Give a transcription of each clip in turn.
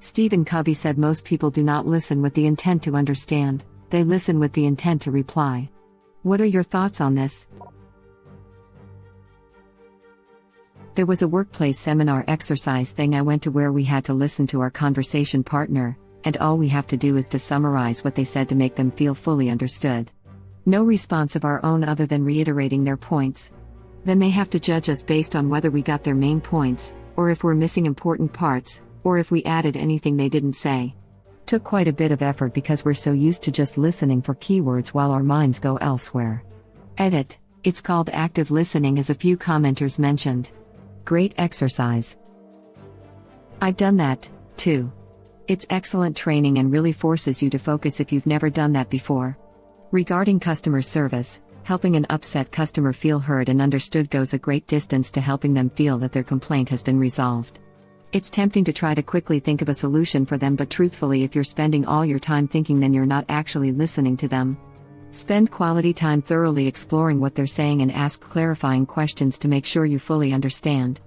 Stephen Covey said most people do not listen with the intent to understand, they listen with the intent to reply. What are your thoughts on this? There was a workplace seminar exercise thing I went to where we had to listen to our conversation partner, and all we have to do is to summarize what they said to make them feel fully understood. No response of our own other than reiterating their points. Then they have to judge us based on whether we got their main points, or if we're missing important parts, or if we added anything they didn't say. Took quite a bit of effort because we're so used to just listening for keywords while our minds go elsewhere. Edit. It's called active listening, as a few commenters mentioned. Great exercise. I've done that, too. It's excellent training and really forces you to focus if you've never done that before. Regarding customer service, helping an upset customer feel heard and understood goes a great distance to helping them feel that their complaint has been resolved. It's tempting to try to quickly think of a solution for them, but truthfully, if you're spending all your time thinking, then you're not actually listening to them. Spend quality time thoroughly exploring what they're saying and ask clarifying questions to make sure you fully understand.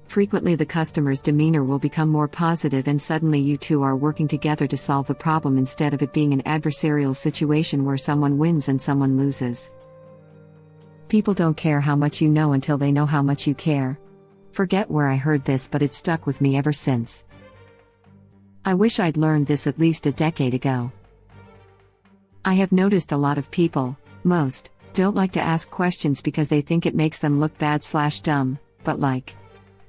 Frequently, the customer's demeanor will become more positive, and suddenly you two are working together to solve the problem instead of it being an adversarial situation where someone wins and someone loses. People don't care how much you know until they know how much you care. Forget where I heard this, but it's stuck with me ever since. I wish I'd learned this at least a decade ago. I have noticed a lot of people, most, don't like to ask questions because they think it makes them look bad/dumb, but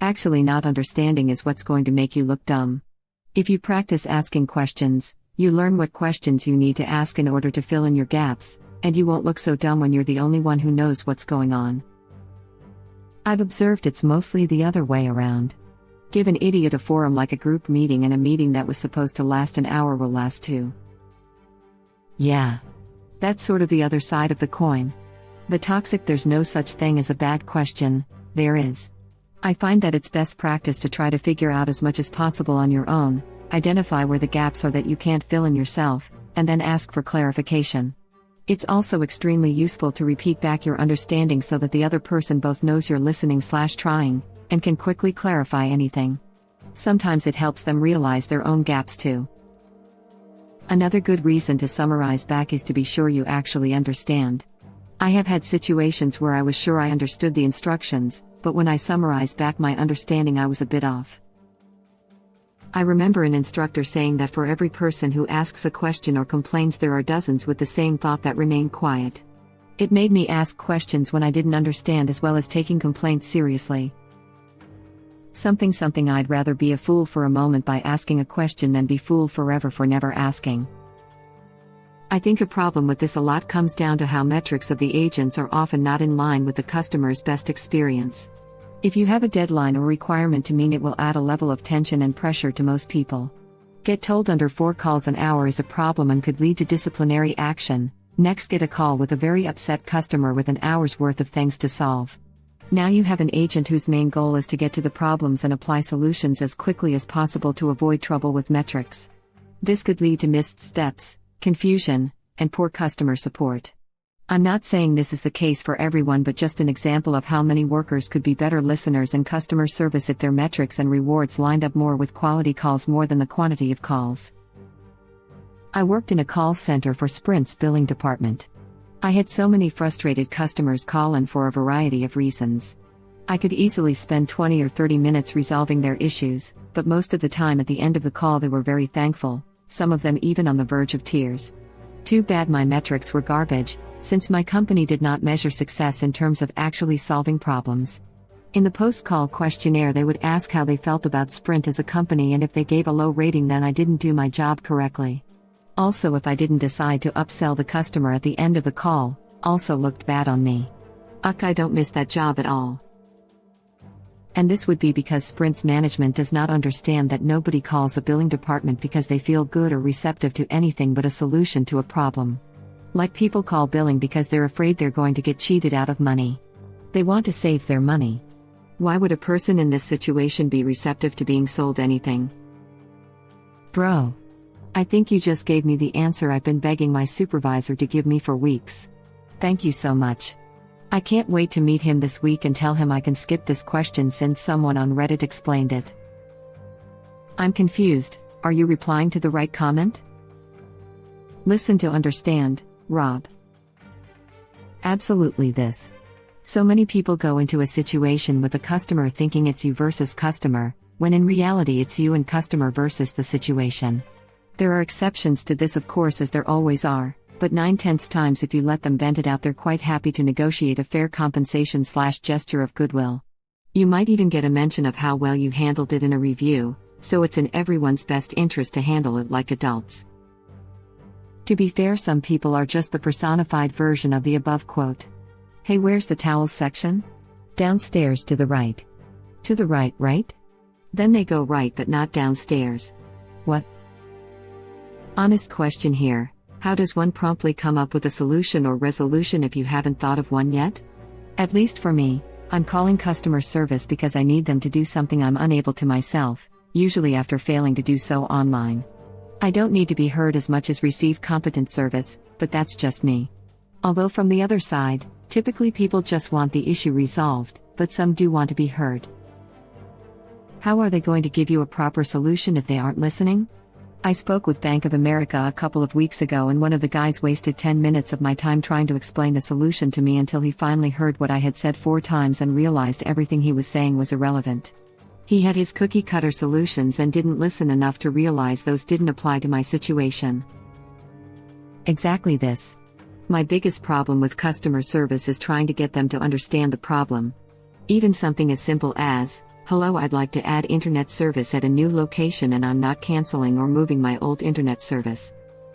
actually not understanding is what's going to make you look dumb. If you practice asking questions, you learn what questions you need to ask in order to fill in your gaps, and you won't look so dumb when you're the only one who knows what's going on. I've observed it's mostly the other way around. Give an idiot a forum like a group meeting, and a meeting that was supposed to last an hour will last 2. Yeah. That's sort of the other side of the coin. The toxic "there's no such thing as a bad question," there is. I find that it's best practice to try to figure out as much as possible on your own, identify where the gaps are that you can't fill in yourself, and then ask for clarification. It's also extremely useful to repeat back your understanding so that the other person both knows you're listening/trying, and can quickly clarify anything. Sometimes it helps them realize their own gaps too. Another good reason to summarize back is to be sure you actually understand. I have had situations where I was sure I understood the instructions, but when I summarized back my understanding, I was a bit off. I remember an instructor saying that for every person who asks a question or complains, there are dozens with the same thought that remain quiet. It made me ask questions when I didn't understand, as well as taking complaints seriously. Something I'd rather be a fool for a moment by asking a question than be fooled forever for never asking. I think a problem with this a lot comes down to how metrics of the agents are often not in line with the customer's best experience. If you have a deadline or requirement to meet, it will add a level of tension and pressure to most people. Get told under 4 calls an hour is a problem and could lead to disciplinary action. Next, get a call with a very upset customer with an hour's worth of things to solve. Now you have an agent whose main goal is to get to the problems and apply solutions as quickly as possible to avoid trouble with metrics. This could lead to missed steps, confusion, and poor customer support. I'm not saying this is the case for everyone, but just an example of how many workers could be better listeners in customer service if their metrics and rewards lined up more with quality calls more than the quantity of calls. I worked in a call center for Sprint's billing department. I had so many frustrated customers call in for a variety of reasons. I could easily spend 20 or 30 minutes resolving their issues, but most of the time at the end of the call they were very thankful, some of them even on the verge of tears. Too bad my metrics were garbage, since my company did not measure success in terms of actually solving problems. In the post-call questionnaire, they would ask how they felt about Sprint as a company, and if they gave a low rating, then I didn't do my job correctly. Also, if I didn't decide to upsell the customer at the end of the call, also looked bad on me. I don't miss that job at all. And this would be because Sprint's management does not understand that nobody calls a billing department because they feel good or receptive to anything but a solution to a problem. Like people call billing because they're afraid they're going to get cheated out of money. They want to save their money. Why would a person in this situation be receptive to being sold anything? Bro. I think you just gave me the answer I've been begging my supervisor to give me for weeks. Thank you so much. I can't wait to meet him this week and tell him I can skip this question since someone on Reddit explained it. I'm confused. Are you replying to the right comment? Listen to understand, Rob. Absolutely this. So many people go into a situation with a customer thinking it's you versus customer, when in reality it's you and customer versus the situation. There are exceptions to this, of course, as there always are, but 9/10 times if you let them vent it out, they're quite happy to negotiate a fair compensation/gesture of goodwill. You might even get a mention of how well you handled it in a review, so it's in everyone's best interest to handle it like adults. To be fair, some people are just the personified version of the above quote. Hey, where's the towels section? Downstairs to the right. To the right, right? Then they go right but not downstairs. What? Honest question here. How does one promptly come up with a solution or resolution if you haven't thought of one yet? At least for me, I'm calling customer service because I need them to do something I'm unable to myself, usually after failing to do so online. I don't need to be heard as much as receive competent service, but that's just me. Although from the other side, typically people just want the issue resolved, but some do want to be heard. How are they going to give you a proper solution if they aren't listening? I spoke with Bank of America a couple of weeks ago, and one of the guys wasted 10 minutes of my time trying to explain a solution to me until he finally heard what I had said 4 times and realized everything he was saying was irrelevant. He had his cookie-cutter solutions and didn't listen enough to realize those didn't apply to my situation. Exactly this. My biggest problem with customer service is trying to get them to understand the problem. Even something as simple as, "Hello, I'd like to add internet service at a new location and I'm not canceling or moving my old internet service."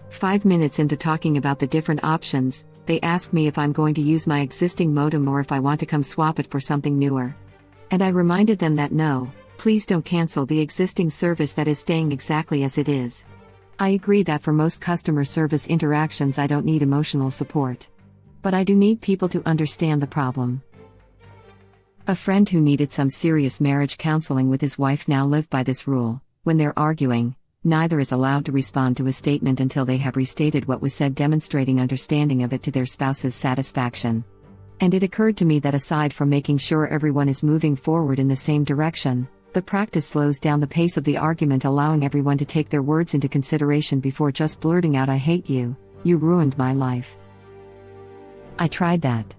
5 minutes into talking about the different options, they ask me if I'm going to use my existing modem or if I want to come swap it for something newer. And I reminded them that no, please don't cancel the existing service that is staying exactly as it is. I agree that for most customer service interactions I don't need emotional support. But I do need people to understand the problem. A friend who needed some serious marriage counseling with his wife now lived by this rule: when they're arguing, neither is allowed to respond to a statement until they have restated what was said, demonstrating understanding of it to their spouse's satisfaction. And it occurred to me that aside from making sure everyone is moving forward in the same direction, the practice slows down the pace of the argument, allowing everyone to take their words into consideration before just blurting out, "I hate you, you ruined my life." I tried that.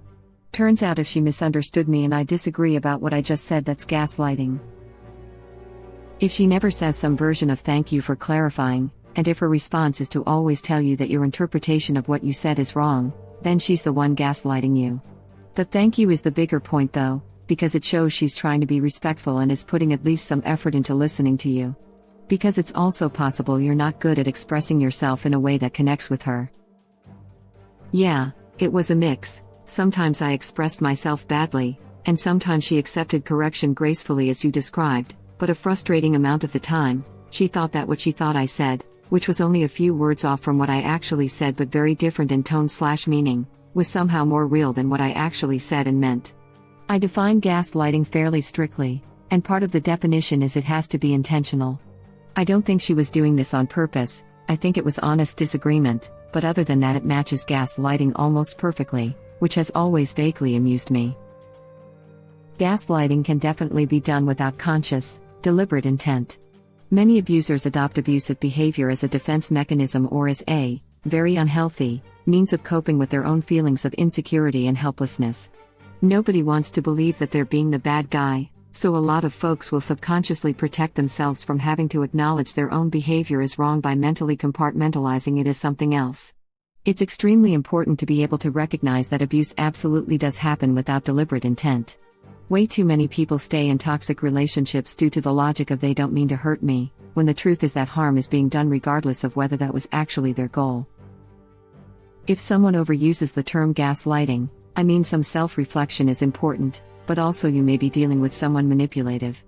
Turns out if she misunderstood me and I disagree about what I just said, that's gaslighting. If she never says some version of "thank you for clarifying," and if her response is to always tell you that your interpretation of what you said is wrong, then she's the one gaslighting you. The thank you is the bigger point though, because it shows she's trying to be respectful and is putting at least some effort into listening to you. Because it's also possible you're not good at expressing yourself in a way that connects with her. Yeah, it was a mix. Sometimes I expressed myself badly, and sometimes she accepted correction gracefully as you described, but a frustrating amount of the time, she thought that what she thought I said, which was only a few words off from what I actually said but very different in tone/meaning, was somehow more real than what I actually said and meant. I define gaslighting fairly strictly, and part of the definition is it has to be intentional. I don't think she was doing this on purpose, I think it was honest disagreement, but other than that it matches gaslighting almost perfectly, which has always vaguely amused me. Gaslighting can definitely be done without conscious, deliberate intent. Many abusers adopt abusive behavior as a defense mechanism or as a, very unhealthy, means of coping with their own feelings of insecurity and helplessness. Nobody wants to believe that they're being the bad guy, so a lot of folks will subconsciously protect themselves from having to acknowledge their own behavior is wrong by mentally compartmentalizing it as something else. It's extremely important to be able to recognize that abuse absolutely does happen without deliberate intent. Way too many people stay in toxic relationships due to the logic of "they don't mean to hurt me," when the truth is that harm is being done regardless of whether that was actually their goal. If someone overuses the term gaslighting, I mean some self-reflection is important, but also you may be dealing with someone manipulative.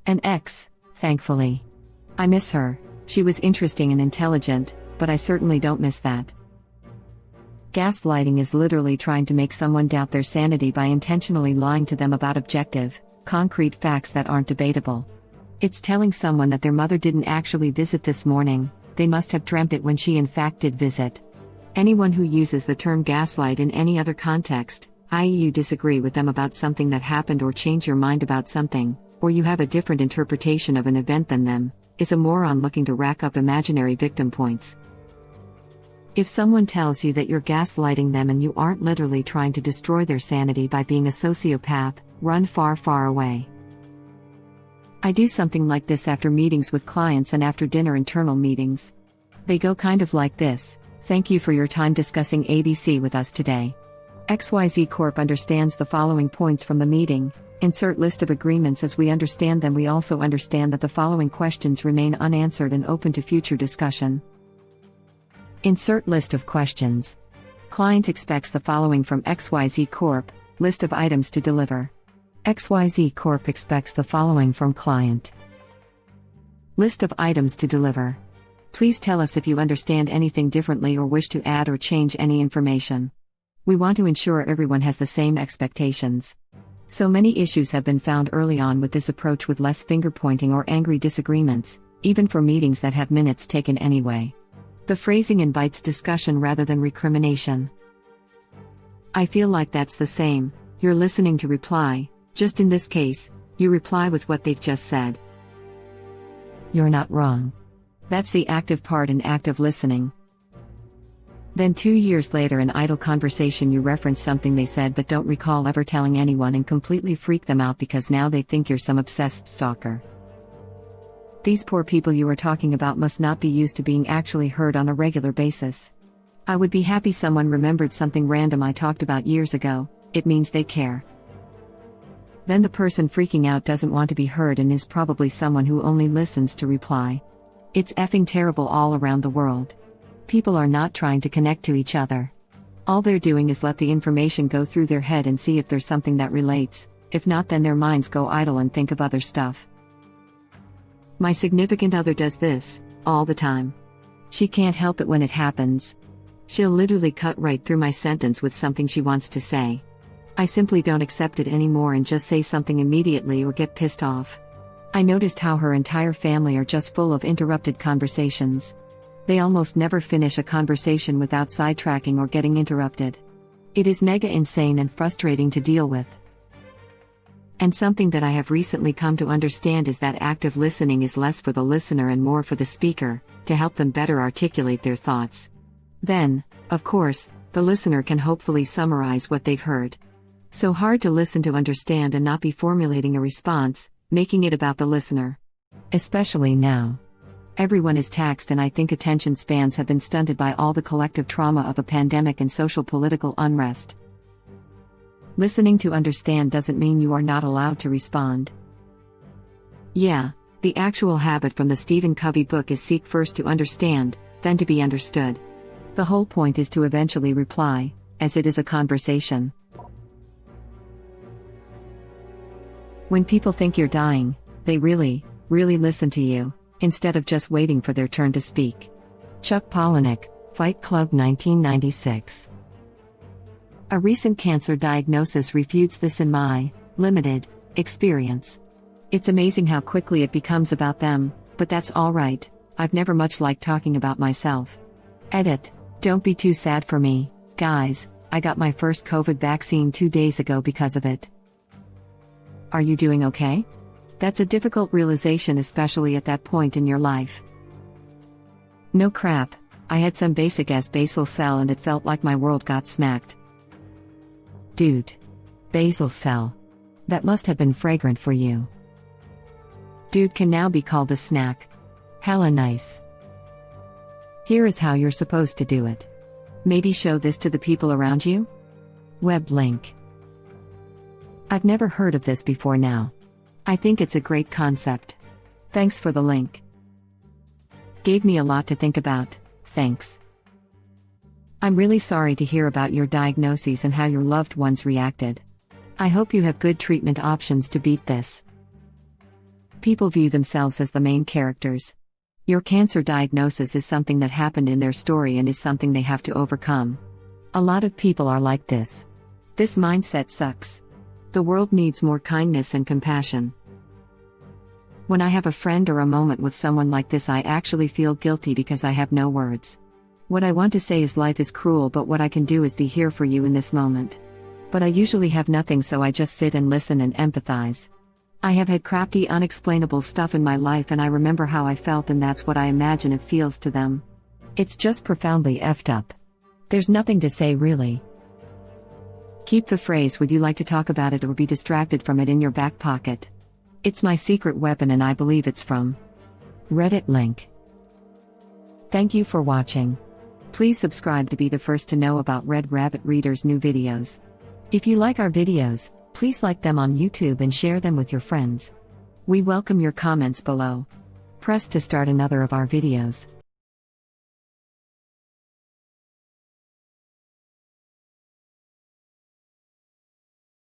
An ex, thankfully. I miss her, she was interesting and intelligent, but I certainly don't miss that. Gaslighting is literally trying to make someone doubt their sanity by intentionally lying to them about objective, concrete facts that aren't debatable. It's telling someone that their mother didn't actually visit this morning, they must have dreamt it when she in fact did visit. Anyone who uses the term gaslight in any other context, i.e. you disagree with them about something that happened or change your mind about something, or you have a different interpretation of an event than them, is a moron looking to rack up imaginary victim points. If someone tells you that you're gaslighting them and you aren't literally trying to destroy their sanity by being a sociopath, run far, far away. I do something like this after meetings with clients and after dinner internal meetings. They go kind of like this: "Thank you for your time discussing ABC with us today. XYZ Corp understands the following points from the meeting. Insert list of agreements as we understand them. We also understand that the following questions remain unanswered and open to future discussion." Insert list of questions. Client expects the following from XYZ Corp. List of items to deliver. XYZ Corp expects the following from client. List of items to deliver. Please tell us if you understand anything differently or wish to add or change any information. We want to ensure everyone has the same expectations. So many issues have been found early on with this approach, with less finger-pointing or angry disagreements, even for meetings that have minutes taken anyway. The phrasing invites discussion rather than recrimination. I feel like that's the same. You're listening to reply, just in this case, you reply with what they've just said. You're not wrong. That's the active part in active listening. Then 2 years later, in idle conversation, you reference something they said but don't recall ever telling anyone, and completely freak them out because now they think you're some obsessed stalker. These poor people you are talking about must not be used to being actually heard on a regular basis. I would be happy someone remembered something random I talked about years ago. It means they care. Then the person freaking out doesn't want to be heard and is probably someone who only listens to reply. It's effing terrible all around the world. People are not trying to connect to each other. All they're doing is let the information go through their head and see if there's something that relates. If not, then their minds go idle and think of other stuff. My significant other does this all the time. She can't help it when it happens. She'll literally cut right through my sentence with something she wants to say. I simply don't accept it anymore and just say something immediately or get pissed off. I noticed how her entire family are just full of interrupted conversations. They almost never finish a conversation without sidetracking or getting interrupted. It is mega insane and frustrating to deal with. And something that I have recently come to understand is that active listening is less for the listener and more for the speaker, to help them better articulate their thoughts. Then, of course, the listener can hopefully summarize what they've heard. So hard to listen to understand and not be formulating a response, making it about the listener. Especially now. Everyone is taxed, and I think attention spans have been stunted by all the collective trauma of a pandemic and social political unrest. Listening to understand doesn't mean you are not allowed to respond. Yeah, the actual habit from the Stephen Covey book is seek first to understand, then to be understood. The whole point is to eventually reply, as it is a conversation. When people think you're dying, they really listen to you, instead of just waiting for their turn to speak. Chuck Palahniuk, Fight Club 1996. A recent cancer diagnosis refutes this in my limited experience. It's amazing how quickly it becomes about them, but that's alright. I've never much liked talking about myself. Edit. Don't be too sad for me, guys. I got my first COVID vaccine 2 days ago because of it. Are you doing okay? That's a difficult realization, especially at that point in your life. No crap, I had some basic ass basal cell and it felt like my world got smacked. Dude. Basal cell. That must have been fragrant for you. Dude can now be called a snack. Hella nice. Here is how you're supposed to do it. Maybe show this to the people around you? Web link. I've never heard of this before now. I think it's a great concept. Thanks for the link. Gave me a lot to think about, thanks. I'm really sorry to hear about your diagnoses and how your loved ones reacted. I hope you have good treatment options to beat this. People view themselves as the main characters. Your cancer diagnosis is something that happened in their story and is something they have to overcome. A lot of people are like this. This mindset sucks. The world needs more kindness and compassion. When I have a friend or a moment with someone like this, I actually feel guilty because I have no words. What I want to say is life is cruel, but what I can do is be here for you in this moment. But I usually have nothing, so I just sit and listen and empathize. I have had crafty, unexplainable stuff in my life, and I remember how I felt, and that's what I imagine it feels to them. It's just profoundly effed up. There's nothing to say, really. Keep the phrase "would you like to talk about it" or "be distracted from it" in your back pocket. It's my secret weapon, and I believe it's from Reddit link. Thank you for watching. Please subscribe to be the first to know about Red Rabbit Reader's new videos. If you like our videos, please like them on YouTube and share them with your friends. We welcome your comments below. Press to start another of our videos.